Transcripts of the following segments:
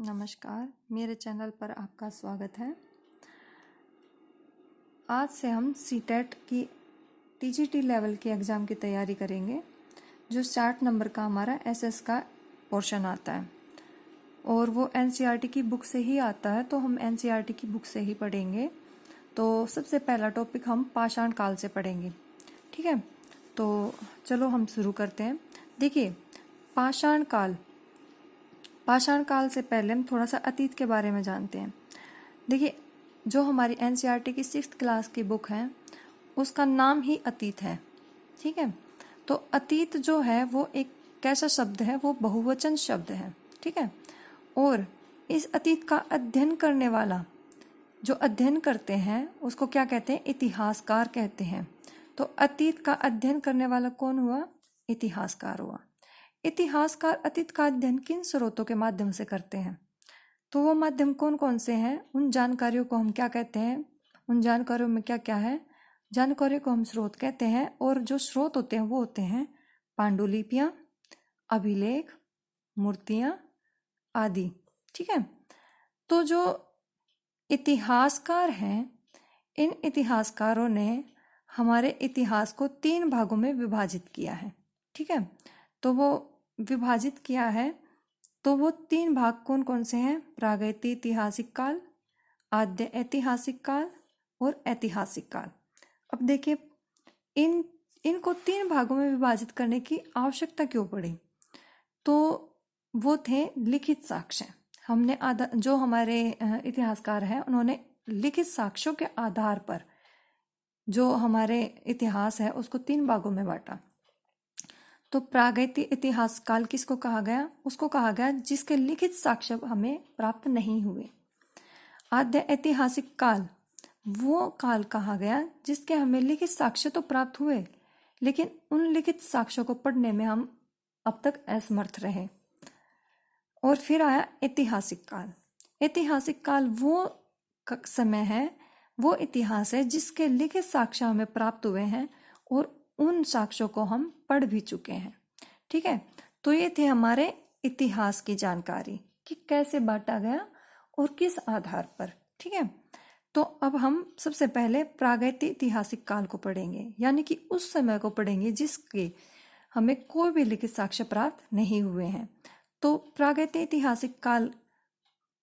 नमस्कार, मेरे चैनल पर आपका स्वागत है। आज से हम सीटेट की टीजीटी लेवल की एग्ज़ाम की तैयारी करेंगे, जो 60 नंबर का हमारा एसएस का पोर्शन आता है और वो एनसीईआरटी की बुक से ही आता है, तो हम एनसीईआरटी की बुक से ही पढ़ेंगे। तो सबसे पहला टॉपिक हम पाषाण काल से पढ़ेंगे, ठीक है। तो चलो हम शुरू करते हैं। देखिए, पाषाण काल से पहले हम थोड़ा सा अतीत के बारे में जानते हैं। देखिए, जो हमारी एनसीईआरटी की 6th क्लास की बुक है उसका नाम ही अतीत है, ठीक है। तो अतीत जो है वो एक कैसा शब्द है, वो बहुवचन शब्द है, ठीक है। और इस अतीत का अध्ययन करने वाला, जो अध्ययन करते हैं उसको क्या कहते हैं? इतिहासकार कहते हैं। तो अतीत का अध्ययन करने वाला कौन हुआ? इतिहासकार हुआ। इतिहासकार अतीत का अध्ययन किन स्रोतों के माध्यम से करते हैं? तो वो माध्यम कौन कौन से हैं? उन जानकारियों को हम क्या कहते हैं? उन जानकारियों में क्या क्या है? जानकारियों को हम स्रोत कहते हैं, और जो स्रोत होते हैं वो होते हैं पांडुलिपियां, अभिलेख, मूर्तियां आदि, ठीक है। तो जो इतिहासकार हैं, इन इतिहासकारों ने हमारे इतिहास को 3 भागों में विभाजित किया है, ठीक है। तो वो विभाजित किया है, तो वो 3 भाग कौन कौन से हैं? प्रागैतिहासिक काल, आद्य ऐतिहासिक काल और ऐतिहासिक काल। अब देखिए, इनको 3 भागों में विभाजित करने की आवश्यकता क्यों पड़ी? तो वो थे लिखित साक्ष्य। हमने जो हमारे इतिहासकार हैं उन्होंने लिखित साक्ष्यों के आधार पर जो हमारे इतिहास है उसको 3 भागों में बांटा। तो प्रागैतिक इतिहास काल किसको कहा गया? उसको कहा गया जिसके लिखित साक्ष्य हमें प्राप्त नहीं हुए। आद्य ऐतिहासिक काल, वो काल कहा गया जिसके हमें लिखित साक्ष्य तो प्राप्त हुए, लेकिन उन लिखित साक्ष्यों को पढ़ने में हम अब तक असमर्थ रहे। और फिर आया ऐतिहासिक काल। ऐतिहासिक काल वो समय है, वो इतिहास है जिसके लिखित साक्ष्य हमें प्राप्त हुए हैं और उन साक्ष्यों को हम पढ़ भी चुके हैं, ठीक है। तो ये थे हमारे इतिहास की जानकारी कि कैसे बांटा गया और किस आधार पर, ठीक है। तो अब हम सबसे पहले प्रागैतिहासिक काल को पढ़ेंगे, यानी कि उस समय को पढ़ेंगे जिसके हमें कोई भी लिखित साक्ष्य प्राप्त नहीं हुए हैं। तो प्रागैतिहासिक काल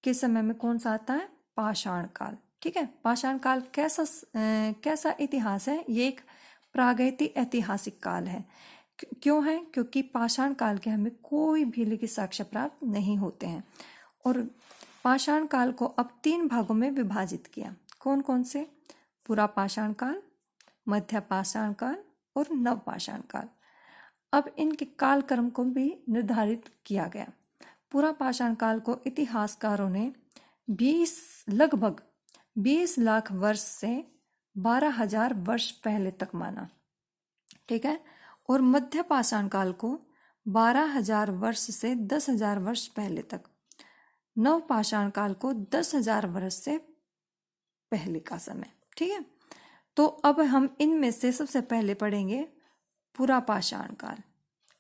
के समय में कौन सा आता है? पाषाण काल, ठीक है। पाषाण काल कैसा इतिहास है? ये एक प्रागैतिहासिक काल है। क्यों है? क्योंकि पाषाण काल के हमें कोई भी लिखित साक्ष्य प्राप्त नहीं होते हैं। और पाषाण काल को अब 3 भागों में विभाजित किया। कौन कौन से? पुरा पाषाण काल, मध्य पाषाण काल और नव पाषाण काल। अब इनके कालक्रम को भी निर्धारित किया गया। पुरा पाषाण काल को इतिहासकारों ने लगभग 20 लाख वर्ष से 12,000 वर्ष पहले तक माना, ठीक है। और मध्य पाषाण काल को 12,000 वर्ष से 10,000 वर्ष पहले तक, नव पाषाण काल को 10,000 वर्ष से पहले का समय, ठीक है। तो अब हम इनमें से सबसे पहले पढ़ेंगे पुरा पाषाण काल।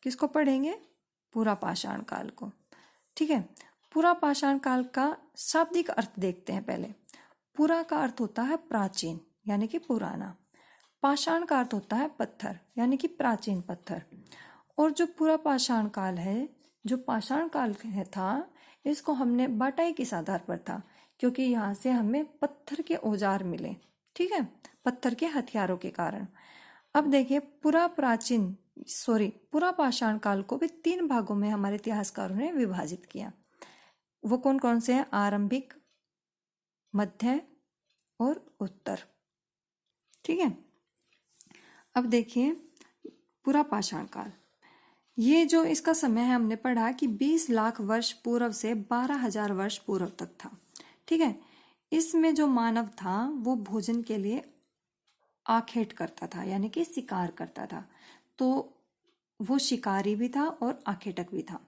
किसको पढ़ेंगे? पुरा पाषाण काल को, ठीक है। पुरा पाषाण काल का शाब्दिक अर्थ देखते हैं पहले। पुरा का अर्थ होता है प्राचीन, यानी कि पुराना। पाषाण का अर्थ होता है पत्थर, यानी कि प्राचीन पत्थर। और जो पुरा पाषाण काल है, जो पाषाण काल है था, इसको हमने बांटा ही किस आधार पर था? क्योंकि यहाँ से हमें पत्थर के औजार मिले, ठीक है, पत्थर के हथियारों के कारण। अब देखिए, पुरा पाषाण काल को भी 3 भागों में हमारे इतिहासकारों ने विभाजित किया। वो कौन कौन से हैं? आरंभिक, मध्य और उत्तर, ठीक है। अब देखिए, पुरा पाषाण काल, ये जो इसका समय है हमने पढ़ा कि 20 लाख वर्ष पूर्व से 12,000 वर्ष पूर्व तक था, ठीक है। इसमें जो मानव था वो भोजन के लिए आखेट करता था, यानी कि शिकार करता था। तो वो शिकारी भी था और आखेटक भी था।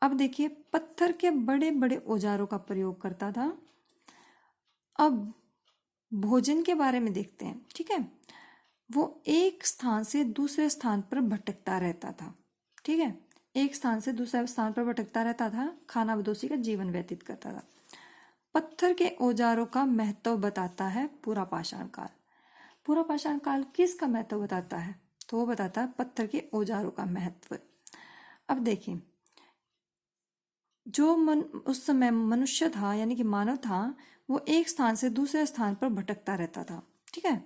अब देखिए, पत्थर के बड़े बड़े औजारों का प्रयोग करता था। अब भोजन के बारे में देखते हैं, ठीक है। वो एक स्थान से दूसरे स्थान पर भटकता रहता था, ठीक है। एक स्थान से दूसरे स्थान पर भटकता रहता था, खाना बदोशी का जीवन व्यतीत करता था। पत्थर के औजारों का महत्व बताता है पूरा पाषाण काल। पूरा पाषाण काल किसका महत्व बताता है? तो वो बताता है पत्थर के औजारों का महत्व। अब देखिए, उस समय मनुष्य था यानी कि मानव था, वो एक स्थान से दूसरे स्थान पर भटकता रहता था। ठीक है,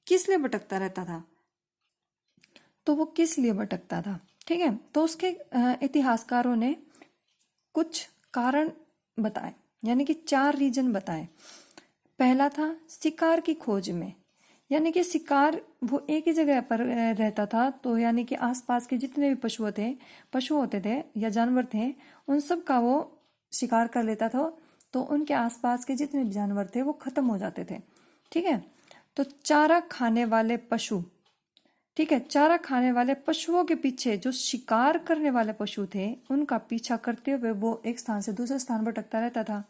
किस लिए भटकता रहता था? तो वो किस लिए भटकता था? ठीक है, तो उसके इतिहासकारों ने कुछ कारण बताए, यानी कि 4 रीजन बताए। पहला था शिकार की खोज में, यानी कि शिकार वो एक ही जगह पर रहता था, तो यानी कि आसपास के जितने भी पशु होते थे या जानवर थे, उन सब का वो शिकार कर लेता था, तो उनके आसपास के जितने भी जानवर थे वो खत्म हो जाते थे। ठीक है, तो चारा खाने वाले पशु, ठीक है, चारा खाने वाले पशुओं के पीछे जो शिकार करने वाले पशु थे उनका पीछा करते हुए वो एक स्थान से दूसरे स्थान भटकता रहता था।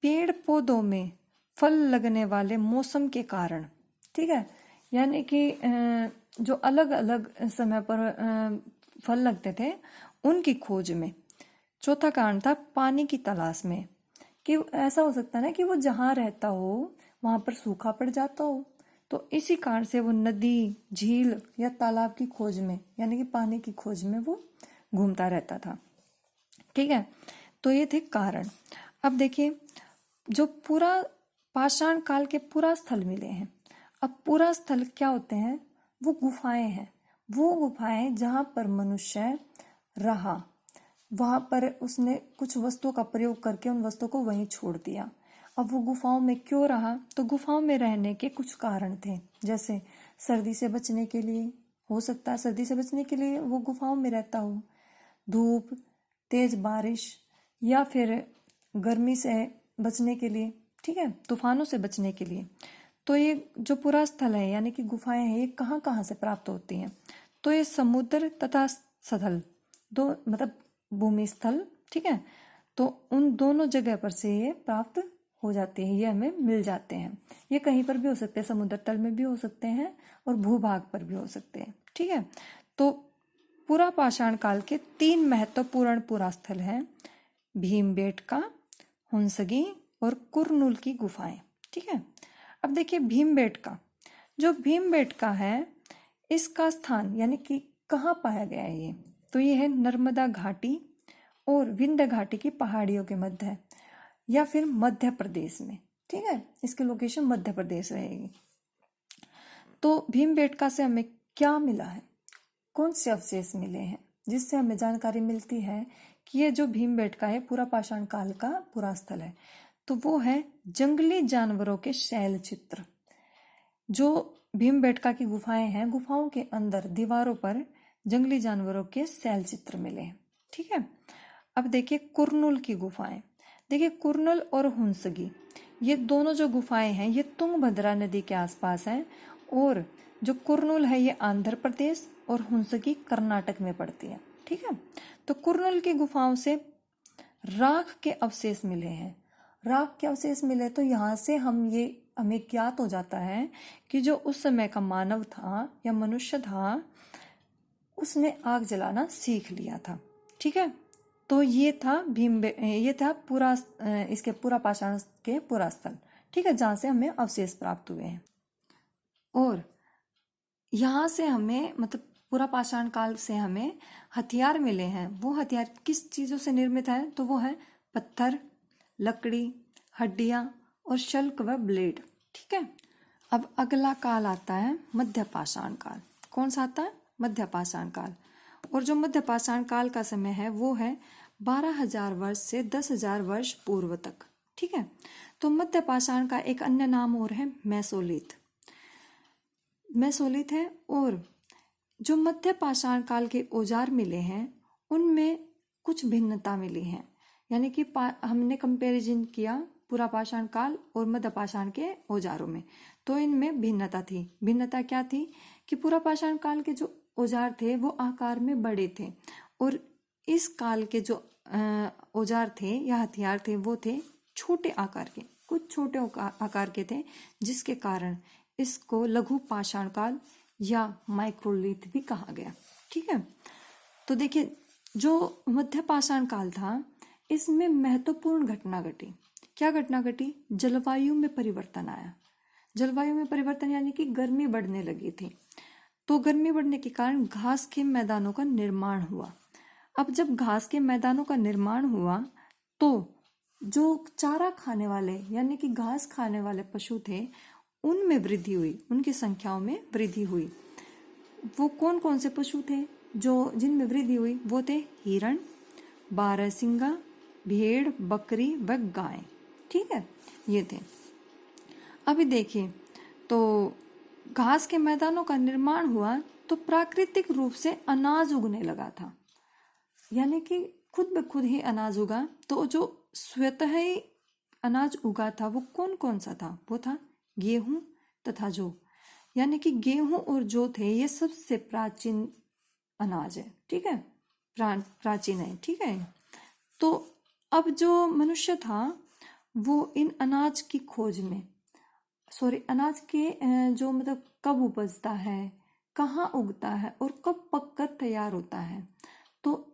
पेड़ पौधों में फल लगने वाले मौसम के कारण, ठीक है, यानी कि जो अलग अलग समय पर फल लगते थे उनकी खोज में। चौथा कारण था पानी की तलाश में, कि ऐसा हो सकता है ना कि वो जहाँ रहता हो वहां पर सूखा पड़ जाता हो, तो इसी कारण से वो नदी, झील या तालाब की खोज में, यानी कि पानी की खोज में वो घूमता रहता था। ठीक है, तो ये थे कारण। अब देखिए, जो पूरा पाषाण काल के पूरा स्थल मिले हैं। अब पूरा स्थल क्या होते हैं? वो गुफाएं हैं। वो गुफाएं जहां पर मनुष्य रहा, वहां पर उसने कुछ वस्तुओं का प्रयोग करके उन वस्तुओं को वहीं छोड़ दिया। अब वो गुफाओं में क्यों रहा? तो गुफाओं में रहने के कुछ कारण थे, जैसे सर्दी से बचने के लिए, हो सकता है सर्दी से बचने के लिए वो गुफाओं में रहता हो, धूप, तेज बारिश, या फिर गर्मी से बचने के लिए, ठीक है, तूफानों से बचने के लिए। तो ये जो पूरा स्थल है यानी कि गुफाएं हैं, ये कहाँ कहाँ से प्राप्त होती हैं? तो ये समुद्र तथा स्थल, दो मतलब भूमि स्थल, ठीक है, तो उन दोनों जगह पर से ये प्राप्त हो जाते हैं, ये हमें मिल जाते हैं। ये कहीं पर भी हो सकते हैं, समुद्र तल में भी हो सकते हैं और भूभाग पर भी हो सकते हैं। ठीक है, तो पूरा पाषाण काल के 3 महत्वपूर्ण पुरा स्थल हैं: भीमबेटका, हुंसगी और कुरनूल की गुफाएं। ठीक है, अब देखिए भीमबेटका, जो भीमबेटका है इसका स्थान यानी कि कहाँ पाया गया है ये? तो ये है नर्मदा घाटी और विंध्य घाटी की पहाड़ियों के मध्य है, या फिर मध्य प्रदेश में। ठीक है, इसकी लोकेशन मध्य प्रदेश रहेगी। तो भीमबेटका से हमें क्या मिला है? कौन से अवशेष मिले हैं जिससे हमें जानकारी मिलती है कि ये जो भीमबेटका है पूरा पाषाण काल का पूरा स्थल है? तो वो है जंगली जानवरों के शैल चित्र। जो भीमबेटका की गुफाएं हैं, गुफाओं के अंदर दीवारों पर जंगली जानवरों के शैल चित्र मिले हैं। ठीक है, अब देखिए कुरनूल की गुफाएं। देखिए कुरनूल और हुंसगी, ये दोनों जो गुफाएं हैं ये तुंगभद्रा नदी के आसपास हैं, और जो कुरनूल है ये आंध्र प्रदेश और हुंसगी कर्नाटक में पड़ती है। ठीक है, तो कुरनूल की गुफाओं से राख के अवशेष मिले हैं। राख के अवशेष मिले तो यहाँ से हमें ज्ञात हो जाता है कि जो उस समय का मानव था या मनुष्य था, उसने आग जलाना सीख लिया था। ठीक है, तो ये था पूरा इसके पूरा पाषाण के पूरा स्थल। ठीक है, जहाँ से हमें अवशेष प्राप्त हुए हैं। और यहाँ से हमें मतलब पूरा पाषाण काल से हमें हथियार मिले हैं। वो हथियार किस चीज़ों से निर्मित है? तो वो है पत्थर, लकड़ी, हड्डियाँ और शल्क व ब्लेड। ठीक है, अब अगला काल आता है मध्य पाषाण काल। कौन सा आता है? मध्य पाषाण काल। और जो मध्य पाषाण काल का समय है वो है 12,000 वर्ष से 10,000 वर्ष पूर्व तक। ठीक है, तो मध्य पाषाण का एक अन्य नाम और है मेसोलिथ है। और जो मध्य पाषाण काल के औजार मिले हैं उनमें कुछ भिन्नता मिली है, यानी कि हमने कंपैरिजन किया पूरा पाषाण काल और मध्य पाषाण के औजारों में, तो इनमें भिन्नता थी। भिन्नता क्या थी? कि पूरा पाषाण काल के जो औजार थे वो आकार में बड़े थे, और इस काल के जो औजार थे या हथियार थे वो थे छोटे आकार के, कुछ छोटे आकार के थे, जिसके कारण इसको लघु पाषाण काल या माइक्रोलिथ भी कहा गया। ठीक है, तो देखिए जो मध्य पाषाण काल था, इसमें महत्वपूर्ण घटना घटी। क्या घटना घटी? जलवायु में परिवर्तन आया। जलवायु में परिवर्तन यानी कि गर्मी बढ़ने लगी थी। तो गर्मी बढ़ने के कारण घास के मैदानों का निर्माण हुआ। अब जब घास के मैदानों का निर्माण हुआ तो जो चारा खाने वाले यानी कि घास खाने वाले पशु थे, उनमें वृद्धि हुई, उनकी संख्याओं में वृद्धि हुई। वो कौन कौन से पशु थे जो जिनमें वृद्धि हुई? वो थे हिरण, बारहसिंगा, भेड़, बकरी व गाय। ठीक है, ये थे। अभी देखिए, तो घास के मैदानों का निर्माण हुआ तो प्राकृतिक रूप से अनाज उगने लगा था, यानी कि खुद ब खुद ही अनाज उगा। तो जो स्वतः ही अनाज उगा था वो कौन कौन सा था? वो था गेहूं तथा जौ। यानी कि गेहूं और जौ थे, ये सबसे प्राचीन अनाज है। ठीक है, प्राचीन है। ठीक है, तो अब जो मनुष्य था वो इन अनाज की खोज में, अनाज के जो मतलब कब उपजता है, कहाँ उगता है और कब पककर तैयार होता है, तो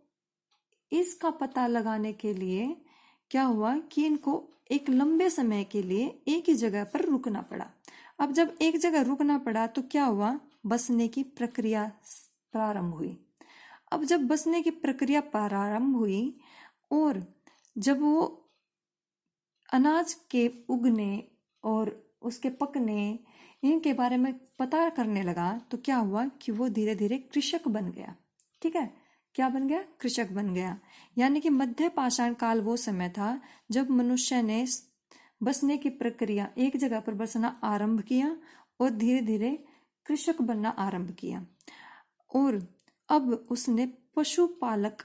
इसका पता लगाने के लिए क्या हुआ कि इनको एक लंबे समय के लिए एक ही जगह पर रुकना पड़ा। अब जब एक जगह रुकना पड़ा तो क्या हुआ? बसने की प्रक्रिया प्रारंभ हुई। अब जब बसने की प्रक्रिया प्रारंभ हुई और जब वो अनाज के उगने और उसके पकने इनके बारे में पता करने लगा तो क्या हुआ कि वो धीरे धीरे कृषक बन गया। ठीक है, क्या बन गया? कृषक बन गया। यानी कि मध्य पाषाण काल वो समय था जब मनुष्य ने बसने की प्रक्रिया, एक जगह पर बसना आरंभ किया और धीरे धीरे कृषक बनना आरंभ किया। और अब उसने पशुपालक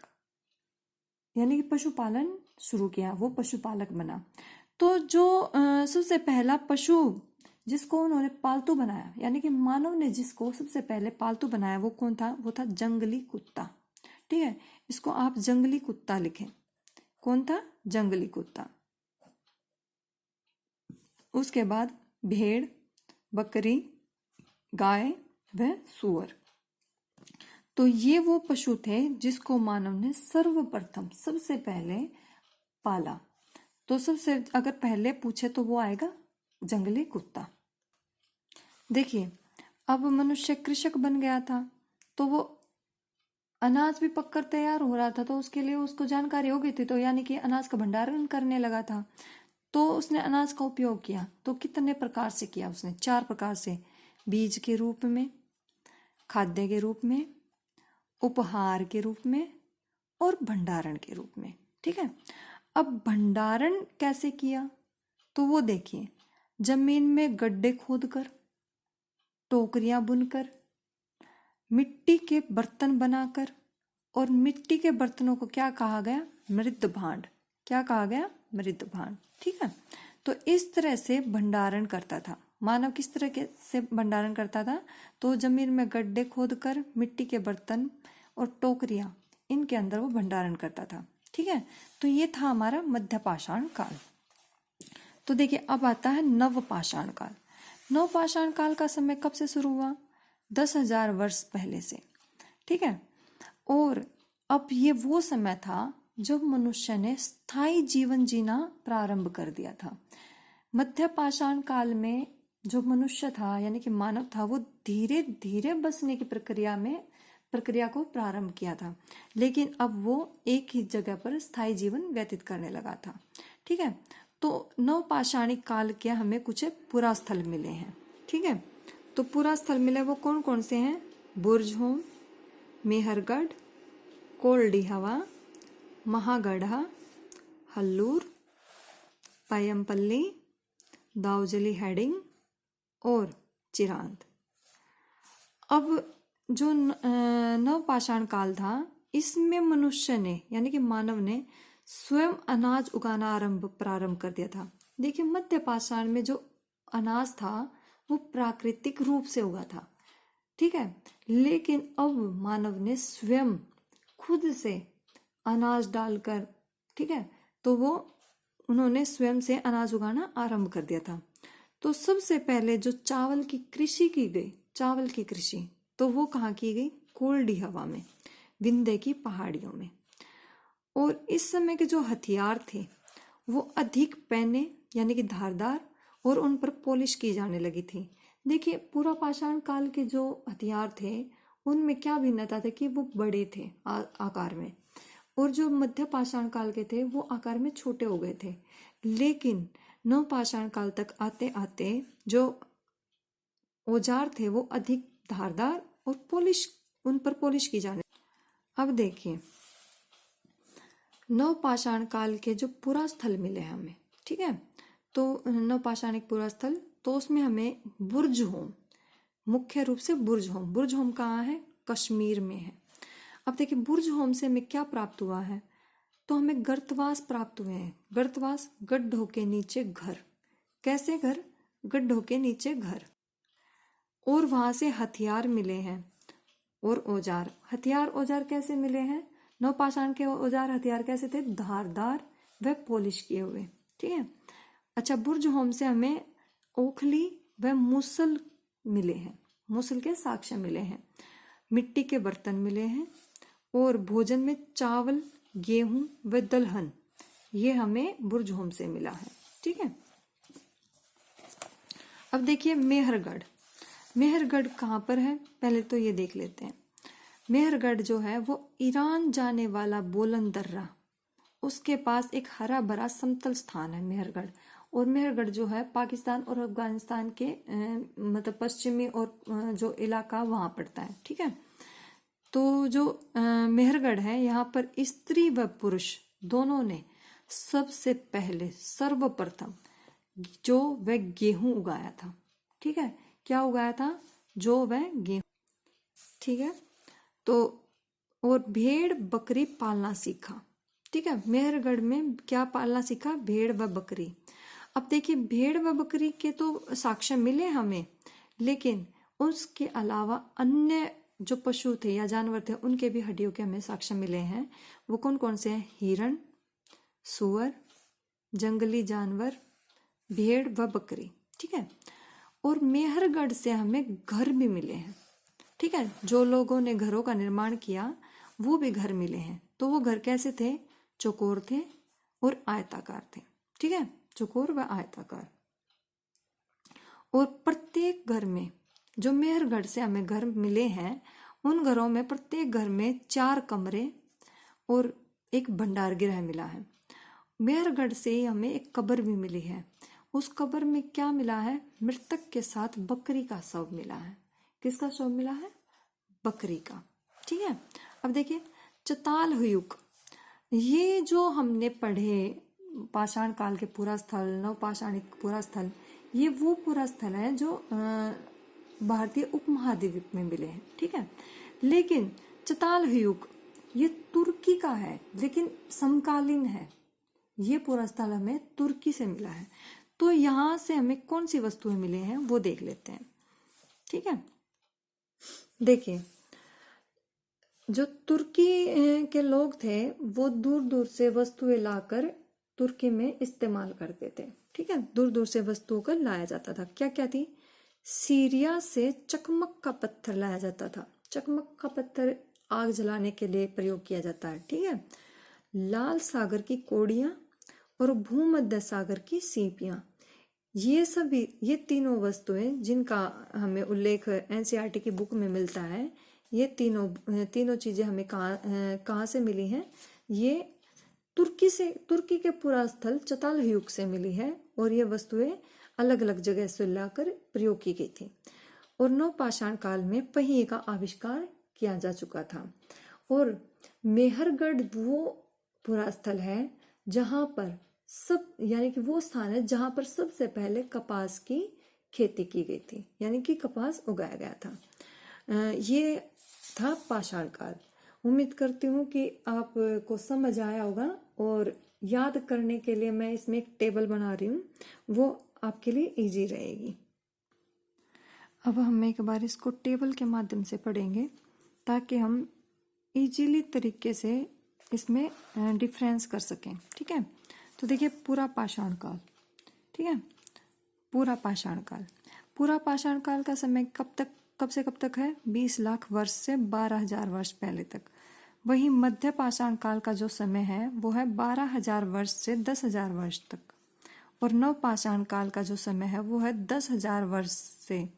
यानी कि पशुपालन शुरू किया, वो पशुपालक बना। तो जो सबसे पहला पशु जिसको उन्होंने पालतू बनाया, यानी कि मानव ने जिसको सबसे पहले पालतू बनाया, वो कौन था? वो था जंगली कुत्ता। ठीक है, इसको आप जंगली कुत्ता लिखें। कौन था? जंगली कुत्ता। उसके बाद भेड़, बकरी, गाय व सूअर। तो ये वो पशु थे जिसको मानव ने सर्वप्रथम सबसे पहले पाला। तो सबसे अगर पहले पूछे तो वो आएगा जंगली कुत्ता। देखिए, अब मनुष्य कृषक बन गया था तो वो अनाज भी पककर तैयार हो रहा था, तो उसके लिए उसको जानकारी हो गई थी, तो यानी कि अनाज का भंडारण करने लगा था। तो उसने अनाज का उपयोग किया। तो कितने प्रकार से किया उसने? 4 प्रकार से। बीज के रूप में, खाद्य के रूप में, उपहार के रूप में और भंडारण के रूप में। ठीक है, अब भंडारण कैसे किया? तो वो देखिए, जमीन में गड्ढे खोदकर, टोकरियां बुनकर, मिट्टी के बर्तन बनाकर, और मिट्टी के बर्तनों को क्या कहा गया? मृद भांड। क्या कहा गया? मृद भांड। ठीक है, तो इस तरह से भंडारण करता था मानव। किस तरह के से भंडारण करता था? तो जमीन में गड्ढे खोदकर, मिट्टी के बर्तन और टोकरियां, इनके अंदर वो भंडारण करता था। ठीक है, तो ये था हमारा मध्य पाषाण काल। तो देखिए, अब आता है नव पाषाण काल। नव पाषाण काल का समय कब से शुरू हुआ? 10,000 वर्ष पहले से। ठीक है, और अब ये वो समय था जब मनुष्य ने स्थायी जीवन जीना प्रारंभ कर दिया था। मध्य पाषाण काल में जो मनुष्य था यानी कि मानव था, वो धीरे धीरे बसने की प्रक्रिया को प्रारंभ किया था, लेकिन अब वो एक ही जगह पर स्थायी जीवन व्यतीत करने लगा था। ठीक है, तो नव पाषाणिक काल के हमें कुछ पुरास्थल मिले हैं। ठीक है, तो पुरास्थल मिले वो कौन कौन से हैं? बुर्जहोम, मेहरगढ़, कोल्डी हवा, महागढ़ा, हल्लूर, पायमपल्ली, दाउजली हेडिंग और चिरांद। अब जो नव पाषाण काल था, इसमें मनुष्य ने यानी कि मानव ने स्वयं अनाज उगाना प्रारंभ कर दिया था। देखिए, मध्य पाषाण में जो अनाज था वो प्राकृतिक रूप से उगा था। ठीक है, लेकिन अब मानव ने स्वयं खुद से अनाज डालकर, ठीक है, तो वो उन्होंने स्वयं से अनाज उगाना आरंभ कर दिया था। तो सबसे पहले जो चावल की कृषि की गई, चावल की कृषि, तो वो कहाँ की गई? कोल्डी हवा में, विंध्य की पहाड़ियों में। और इस समय के जो हथियार थे वो अधिक पैने यानी कि धारदार और उन पर पॉलिश की जाने लगी थी। देखिए पूरा पाषाण काल के जो हथियार थे उनमें क्या भिन्नता थी कि वो बड़े थे आकार में, और जो मध्य पाषाण काल के थे वो आकार में छोटे हो गए थे। लेकिन नव पाषाण काल तक आते आते जो औजार थे वो अधिक धारदार और उन पर पॉलिश की जाने। अब देखिए नव पाषाण काल के जो पुरास्थल मिले हमें, ठीक है, तो नव पाषाणिक पुरास्थल, तो उसमें हमें बुर्ज होम, मुख्य रूप से बुर्ज होम कहाँ है? कश्मीर में है। अब देखिए बुर्ज होम से हमें क्या प्राप्त हुआ है? तो हमें गर्तवास प्राप्त हुए हैं। गर्तवास, गड्ढों के नीचे घर। कैसे घर? गड्ढों के नीचे घर। और वहां से हथियार मिले हैं और औजार। हथियार औजार कैसे मिले हैं? नवपाषाण के औजार हथियार कैसे थे? धारदार व पॉलिश किए हुए, ठीक है। अच्छा, बुर्ज होम से हमें ओखली व मूसल मिले हैं, मूसल के साक्ष्य मिले हैं। मिट्टी के बर्तन मिले हैं और भोजन में चावल, गेहूं व दलहन, ये हमें बुर्ज होम से मिला है, ठीक है। अब देखिए मेहरगढ़। मेहरगढ़ कहाँ पर है? पहले तो ये देख लेते हैं। मेहरगढ़ जो है वो ईरान जाने वाला बोलन दर्रा, उसके पास एक हरा भरा समतल स्थान है मेहरगढ़। और मेहरगढ़ जो है पाकिस्तान और अफगानिस्तान के मतलब पश्चिमी और जो इलाका वहां पड़ता है, ठीक है। तो जो मेहरगढ़ है यहाँ पर स्त्री व पुरुष दोनों ने सबसे पहले सर्वप्रथम जो वह गेहूं उगाया था, ठीक है। क्या उगाया था? जो वह गेहूं, ठीक है। तो और भेड़ बकरी पालना सीखा, ठीक है। मेहरगढ़ में क्या पालना सीखा? भेड़ व बकरी। अब देखिए भेड़ व बकरी के तो साक्ष्य मिले हमें, लेकिन उसके अलावा अन्य जो पशु थे या जानवर थे उनके भी हड्डियों के हमें साक्ष्य मिले हैं। वो कौन कौन से हैं? हिरण, सुअर, जंगली जानवर, भेड़ व बकरी, ठीक है। और मेहरगढ़ से हमें घर भी मिले हैं, ठीक है। जो लोगों ने घरों का निर्माण किया वो भी घर मिले हैं। तो वो घर कैसे थे? चौकोर थे और आयताकार थे, ठीक है, चौकोर व आयताकार। और प्रत्येक घर में जो मेहरगढ़ से हमें घर मिले हैं उन घरों में प्रत्येक घर में 4 कमरे और एक भंडार गृह मिला है। मेहरगढ़ से ही हमें एक कब्र भी मिली है। उस कब्र में क्या मिला है? मृतक के साथ बकरी का शव मिला है। किसका शव मिला है? बकरी का, ठीक है। अब देखिए चताल हुयुक, ये जो हमने पढ़े पाषाण काल के पूरा स्थल, नवपाषाणिक पूरा स्थल, ये वो पूरा स्थल है जो भारतीय उपमहाद्वीप में मिले हैं, ठीक है। लेकिन चताल हुयुक ये तुर्की का है, लेकिन समकालीन है। ये पूरा स्थल हमें तुर्की से मिला है। तो यहां से हमें कौन सी वस्तुएं मिले हैं वो देख लेते हैं, ठीक है। देखिए जो तुर्की के लोग थे वो दूर दूर से वस्तुएं लाकर तुर्की में इस्तेमाल करते थे, ठीक है। दूर दूर से वस्तुओं को लाया जाता था। क्या क्या थी? सीरिया से चकमक का पत्थर लाया जाता था। चकमक का पत्थर आग जलाने के लिए प्रयोग किया जाता है, ठीक है। लाल सागर की कोड़ियां और भूमध्य सागर की सीपियां, ये तीनों वस्तुएं जिनका हमें उल्लेख एनसीईआरटी की बुक में मिलता है, ये तीनों चीजें हमें कहाँ से मिली हैं? ये तुर्की के पूरा स्थल चताल हुयुक से मिली है। और ये वस्तुएं अलग अलग जगह से लाकर प्रयोग की गई थी। और नवपाषाण काल में पहिए का आविष्कार किया जा चुका था। और मेहरगढ़ वो पूरा स्थल है जहां पर यानी कि वो स्थान है जहां पर सबसे पहले कपास की खेती की गई थी, यानी कि कपास उगाया गया था। ये था पाषाण काल। उम्मीद करती हूँ कि आपको समझ आया होगा। और याद करने के लिए मैं इसमें एक टेबल बना रही हूँ, वो आपके लिए इजी रहेगी। अब हम एक बार इसको टेबल के माध्यम से पढ़ेंगे ताकि हम इजीली तरीके से इसमें डिफरेंस कर सकें, ठीक है। तो देखिए पूरा पाषाण काल, ठीक है। पूरा पाषाण का समय कब से कब तक है? 20 लाख वर्ष से 12,000 वर्ष पहले तक। वही मध्य पाषाण काल का जो समय है वो है 12,000 वर्ष से 10,000 वर्ष तक, और नव पाषाण काल का जो समय है वो है 10,000 वर्ष से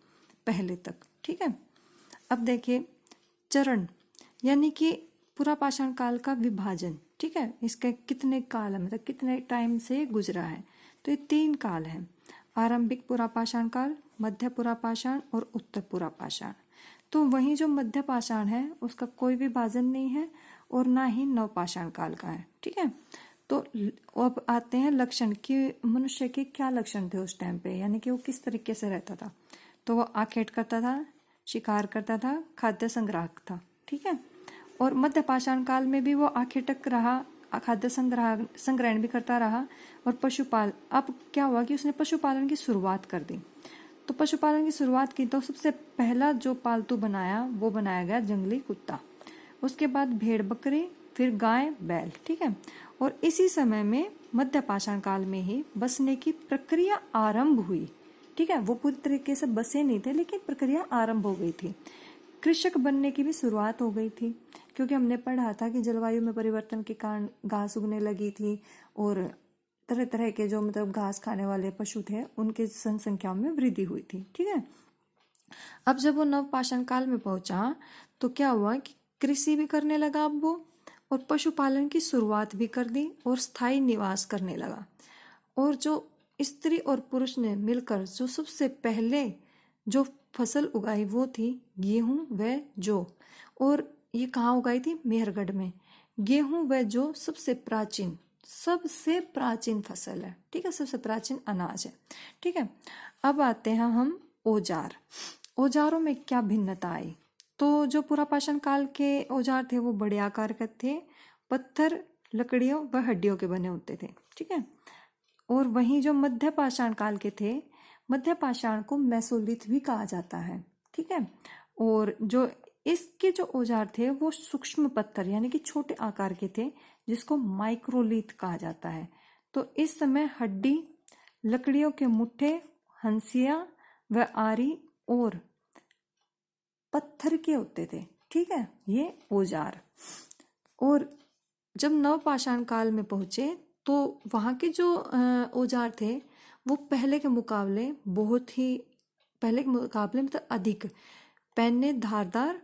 पहले तक। ठीक है। अब देखिए चरण, यानी कि पूरा पाषाण काल का विभाजन। ठीक है, इसके कितने काल है, मतलब कितने टाइम से गुजरा है, तो ये 3 काल है, आरंभिक पूरा पाषाण काल, मध्य पूरा पाषाण और उत्तर पूरा पाषाण। तो वहीं जो मध्य पाषाण है उसका कोई विभाजन नहीं है और ना ही नव पाषाण काल का है। ठीक है। तो अब आते हैं लक्षण कि मनुष्य के क्या लक्षण थे उस टाइम पे, यानी कि वो किस तरीके से रहता था। तो वो आखेट करता था, शिकार करता था, खाद्य संग्राहक था। ठीक है। और मध्य पाषाण काल में भी वो आखेटक रहा, खाद्य संग्रहण भी करता रहा, और अब क्या हुआ कि उसने पशुपालन की शुरुआत कर दी। तो पशुपालन की शुरुआत की तो सबसे पहला जो पालतू बनाया वो बनाया गया जंगली कुत्ता, उसके बाद भेड़ बकरी, फिर गाय बैल। ठीक है। और इसी समय में मध्य पाषाण काल में ही बसने की प्रक्रिया आरंभ हुई। ठीक है, वो पूरी तरीके से बसे नहीं थे लेकिन प्रक्रिया आरंभ हो गई थी। कृषक बनने की भी शुरुआत हो गई थी, क्योंकि हमने पढ़ा था कि जलवायु में परिवर्तन के कारण घास उगने लगी थी और तरह तरह के जो मतलब घास खाने वाले पशु थे उनके संख्या में वृद्धि हुई थी। ठीक है। अब जब वो नव पाषाण काल में पहुंचा तो क्या हुआ कि कृषि भी करने लगा अब वो, और पशुपालन की शुरुआत भी कर दी और स्थायी निवास करने लगा। और जो स्त्री और पुरुष ने मिलकर जो सबसे पहले जो फसल उगाई वो थी गेहूं व जौ। और ये कहाँ उगाई थी? मेहरगढ़ में। गेहूं व जौ सबसे प्राचीन फसल है। ठीक है, सबसे प्राचीन अनाज है। ठीक है। अब आते हैं हम औजार। औजारों में क्या भिन्नता आई? तो जो पूरा पाषाण काल के औजार थे वो बड़े आकार के थे, पत्थर, लकड़ियों व हड्डियों के बने होते थे। ठीक है। और वहीं जो मध्य पाषाण काल के थे, मध्य पाषाण को मेसोलिथ भी कहा जाता है। ठीक है। और जो इसके जो औजार थे वो सूक्ष्म पत्थर यानी कि छोटे आकार के थे, जिसको माइक्रोलिथ कहा जाता है। तो इस समय हड्डी, लकड़ियों के मुट्ठे, हंसिया व आरी और पत्थर के होते थे। ठीक है, ये औजार। और जब नव पाषाण काल में पहुंचे तो वहां के जो औजार थे वो पहले के मुकाबले मतलब अधिक पहनने, धारदार,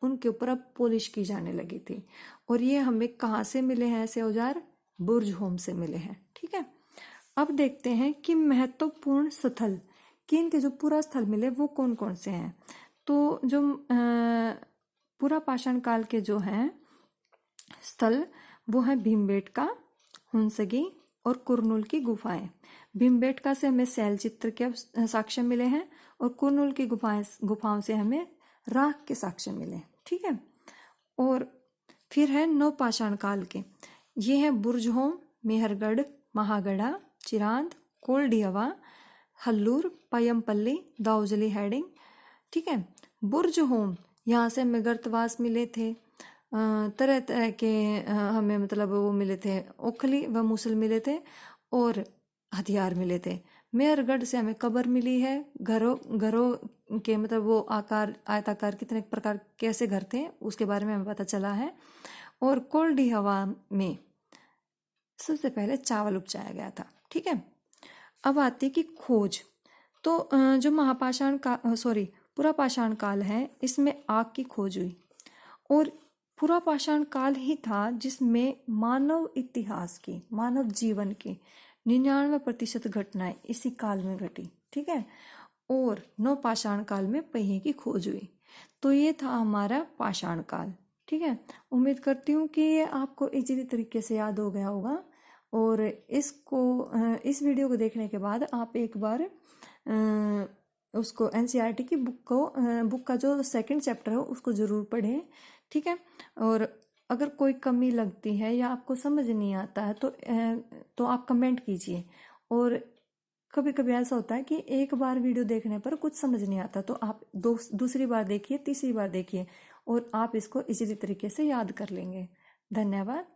उनके ऊपर अब पॉलिश की जाने लगी थी। और ये हमें कहाँ से मिले हैं ऐसे औजार? बुर्ज होम से मिले हैं। ठीक है। अब देखते हैं कि महत्वपूर्ण स्थल कि इनके जो पूरा स्थल मिले वो कौन कौन से हैं। तो जो पूरा पाषाण काल के जो हैं स्थल वो है भीमबेटका, हुंसगी और कुरनूल की गुफाएं। भीमबेटका से हमें शैल चित्र के साक्ष्य मिले हैं और कुरनूल की गुफाओं से हमें राख के साक्ष्य मिले। ठीक है। और फिर है नव पाषाण काल के, ये है बुर्जहोम, मेहरगढ़, महागढ़ा, चिरांद, कोल्डिहवा, हल्लूर, पयमपल्ली, दाऊजली हेडिंग। ठीक है। बुर्जहोम, यहाँ से हमें गर्तवास मिले थे, तरह तरह के हमें मतलब वो मिले थे, ओखली व मूसल मिले थे और हथियार मिले थे। मेहरगढ़ से हमें कब्र मिली है, घरों के मतलब वो आकार, आयताकार कितने प्रकार कैसे घर थे उसके बारे में हमें पता चला है। और कोल्डिहवा में सबसे पहले चावल उपजाया गया था। ठीक है। अब आती कि खोज। तो जो पूरा पाषाण काल है इसमें आग की खोज हुई, और पूरा पाषाण काल ही था जिसमें मानव इतिहास की, मानव जीवन की 99% घटनाएं इसी काल में घटी। ठीक है। और नव पाषाण काल में पहिए की खोज हुई। तो ये था हमारा पाषाण काल। ठीक है। उम्मीद करती हूँ कि ये आपको इजीली तरीके से याद हो गया होगा, और इस वीडियो को देखने के बाद आप एक बार उसको एनसीईआरटी की बुक का जो 2nd चैप्टर है उसको ज़रूर पढ़ें। ठीक है। और अगर कोई कमी लगती है या आपको समझ नहीं आता है तो आप कमेंट कीजिए। और कभी कभी ऐसा होता है कि एक बार वीडियो देखने पर कुछ समझ नहीं आता तो आप दूसरी बार देखिए, तीसरी बार देखिए और आप इसको इसी तरीके से याद कर लेंगे। धन्यवाद।